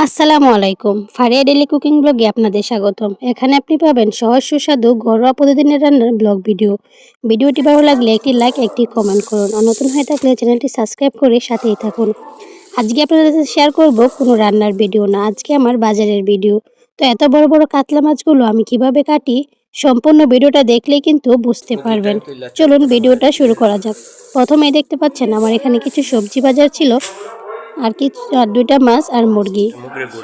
আসসালামু আলাইকুম। Faria daily cooking ব্লগে আপনাদের স্বাগতম। এখানে আপনি পাবেন সহজ সুস্বাদু ঘরোয়া প্রতিদিনের রান্নার ব্লগ ভিডিও। ভিডিওটি ভালো লাগলে একটি লাইক, একটি কমেন্ট করুন। আর নতুন হয়ে থাকলে চ্যানেলটি সাবস্ক্রাইব করে সাথেই থাকুন। আজকে আপনাদের সাথে শেয়ার করব কোনো রান্নার ভিডিও না, আজকে আমার বাজারের ভিডিও। তো এত বড় বড় কাতলা মাছগুলো আমি কিভাবে কাটি সম্পূর্ণ ভিডিওটা দেখলেই কিন্তু বুঝতে পারবেন। চলুন ভিডিওটা শুরু করা যাক। প্রথমেই দেখতে পাচ্ছেন আমার এখানে কিছু সবজি বাজার ছিল আর ২টা মাছ আর মুরগি।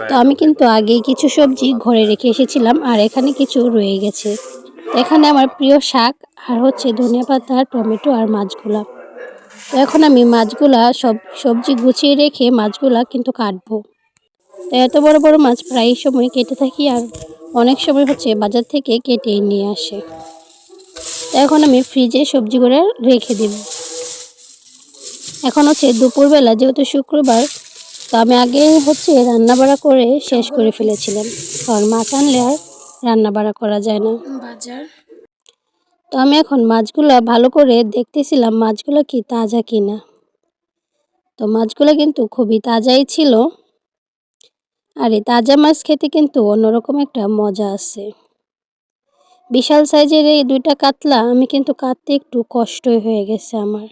তো আমি কিন্তু আগেই কিছু সবজি ঘরে রেখে এসেছিলাম আর এখানে কিছু রয়ে গেছে। তো এখানে আমার প্রিয় শাক আর হচ্ছে ধনিয়াপাতা, টমেটো আর মাছগুলা। তো এখন আমি মাছগুলা সবজি গুছিয়ে রেখে মাছগুলা কিন্তু কাটবো। তো এত বড় বড় মাছ প্রায় সময় কেটে থাকি আর অনেক সময় হচ্ছে বাজার থেকে কেটেই নিয়ে আসে। তো এখন আমি ফ্রিজে সবজিগুলো রেখে দেব। এখন হচ্ছে দুপুরবেলা, যেহেতু শুক্রবার, তো আমি আগে হচ্ছে রান্নাবাড়া করে শেষ করে ফেলেছিলাম, কারণ মাছ আনলে আর রান্নাবাড়া করা যায় না বাজার। তো আমি এখন মাছগুলো ভালো করে দেখতেছিলাম মাছগুলো কি তাজা কিনা। তো মাছগুলো কিন্তু খুবই তাজাই ছিল। আর এই তাজা মাছ খেতে কিন্তু অন্যরকম একটা মজা আছে। বিশাল সাইজের এই 2টা কাতলা আমি কিন্তু কাটতে একটু কষ্টই হয়ে গেছে আমার।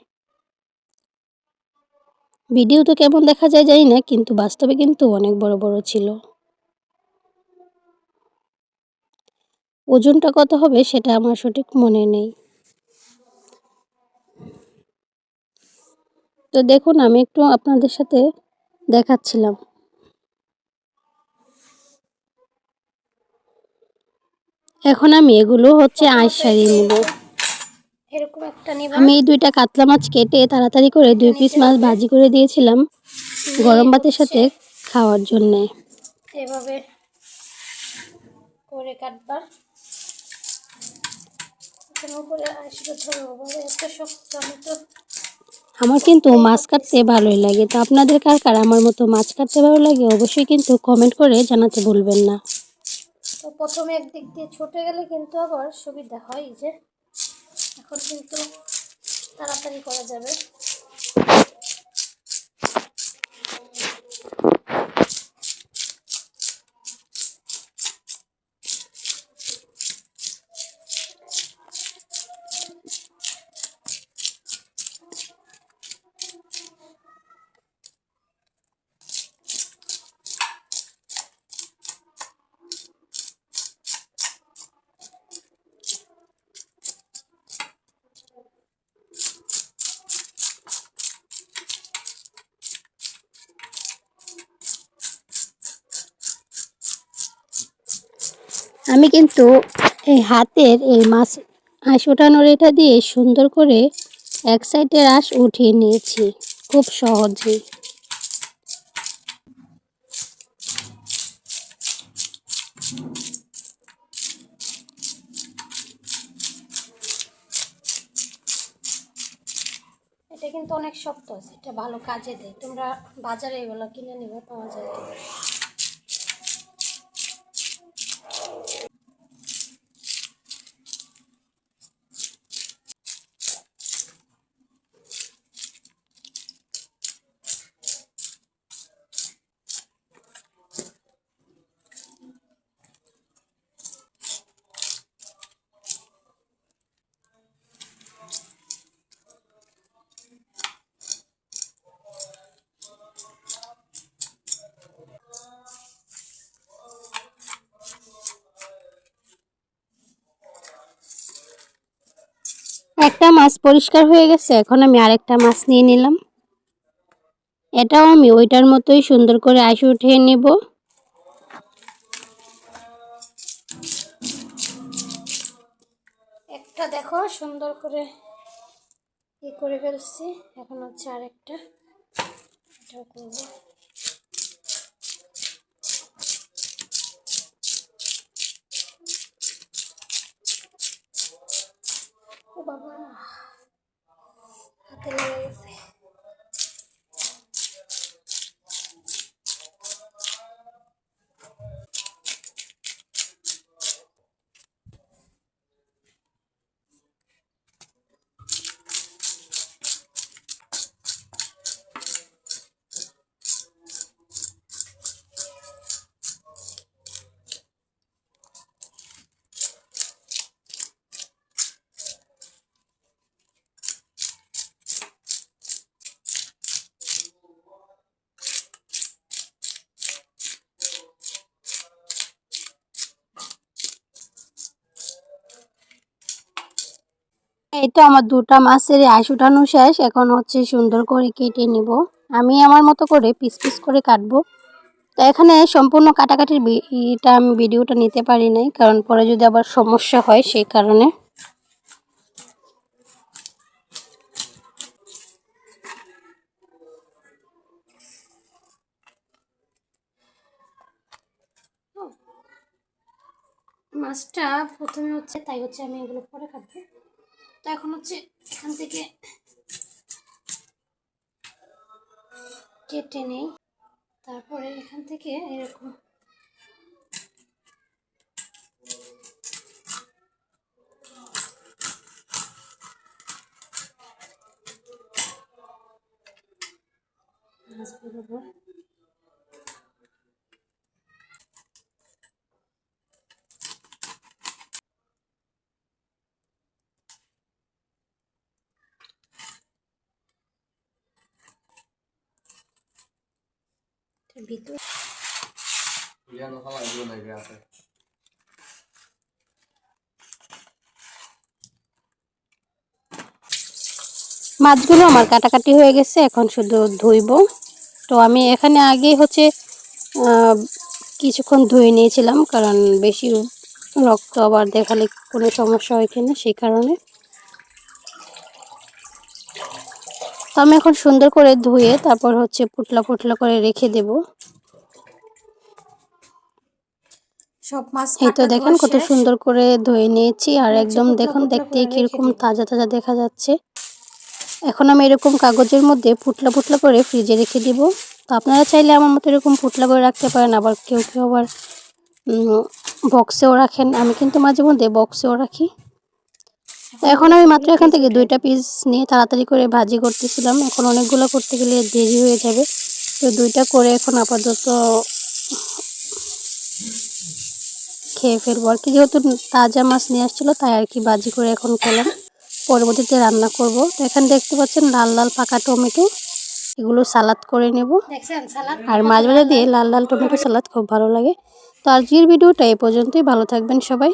ভিডিও তো কেমন দেখা যায় জানি না, কিন্তু বাস্তবে কিন্তু অনেক বড় বড় ছিল। ওজনটা কত হবে সেটা আমার সঠিক মনে নেই। তো দেখুন, আমি একটু আপনাদের সাথে দেখাচ্ছিলাম। এখন আমি এগুলো হচ্ছে আঁশ ছাড়িয়ে নিব। আমি এই 2টা কাতলা মাছ কেটে তাড়াতাড়ি করে 2 পিস মাছ ভাজি করে দিয়েছিলাম গরম ভাতের সাথে খাওয়ার জন্যে। এভাবে করে কাটবা। আমার কিন্তু মাছ কাটতে ভালোই লাগে। তো আপনাদের কার কার আমার মতো মাছ কাটতে ভালো লাগে অবশ্যই কিন্তু কমেন্ট করে জানাতে ভুলবেন না। তো প্রথমে একদিক দিয়ে ছুটে গেলে কিন্তু আবার সুবিধা হয়, যে এখন কিন্তু তাড়াতাড়ি করা যাবে। আমি কিন্তু এই হাতের এই মাছ আঁশ ওঠানোর এটা দিয়ে সুন্দর করে এক সাইডের আঁশ উঠিয়ে নিয়েছি খুব সহজেই। এটা কিন্তু অনেক শক্ত আছে, এটা ভালো কাজে দেয়। তোমরা বাজারে এগুলো কিনে নিবে, পাওয়া যায়। একটা মাছ পরিষ্কার হয়ে গেছে, এখন আমি আরেকটা মাছ নিয়ে নিলাম। এটাও আমি ওইটার মতোই সুন্দর করে আঁশ উঠিয়ে নেব। একটা দেখো সুন্দর করে করে ফেলছি, এখন হচ্ছে আরেকটা, এটাও করবো। ও বাবা, হাতে লেগে গেছে। এই তো আমার দুটা মাছের আঁশ উঠানো শেষ। এখন হচ্ছে সুন্দর করে কেটে নিব। আমি আমার মতো করে পিস পিস করে কাটবো। তো এখানে সম্পূর্ণ কাটাকাটির এটা আমি ভিডিওটা নিতে পারি নাই, কারণ পরে যদি আবার সমস্যা হয় সেই কারণে। মাছটা প্রথমে হচ্ছে তাই হচ্ছে আমি এগুলো পরে কাটবো। তো এখন হচ্ছে এখান থেকে কেটে নেই, তারপরে এখান থেকে এরকম মাছ বেরোবো। ভিতরে মাছগুলো আমার কাটাকাটি হয়ে গেছে, এখন শুধু ধুইব। তো আমি এখানে আগেই হচ্ছে কিছুক্ষণ ধুয়ে নিয়েছিলাম, কারণ বেশি রক্ত আবার দেখালে কোনো সমস্যা হয় কিনা সেই কারণে। তো আমি এখন সুন্দর করে ধুয়ে তারপর হচ্ছে পুটলা পুটলা করে রেখে দেব। সব মাছ এই তো দেখেন কত সুন্দর করে ধুয়ে নিয়েছি, আর একদম দেখুন দেখতে কিরকম তাজা তাজা দেখা যাচ্ছে। এখন আমি এরকম কাগজের মধ্যে পুটলা পুটলা করে ফ্রিজে রেখে দিব। তো আপনারা চাইলে আমার মতো এরকম পুটলা করে রাখতে পারেন, আবার কেউ কেউ আবার বক্সেও রাখেন। আমি কিন্তু মাঝে মধ্যে বক্সেও রাখি। তো এখন আমি মাত্র এখান থেকে 2টা পিস নিয়ে তাড়াতাড়ি করে ভাজি করতেছিলাম। এখন অনেকগুলো করতে গেলে দেরি হয়ে যাবে, তো 2টা করে এখন আপাতত খেয়ে ফেলবো আর কি। যেহেতু তাজা মাছ নিয়ে আসছিলো তাই আর কি ভাজি করে এখন খেলাম, পরবর্তীতে রান্না করব। তো এখানে দেখতে পাচ্ছেন লাল লাল পাকা টমেটো, এগুলো সালাদ করে নেব। আর মাছ ভাজা দিয়ে লাল লাল টমেটো সালাদ খুব ভালো লাগে। তো আজকের ভিডিওটা এই পর্যন্তই। ভালো থাকবেন সবাই।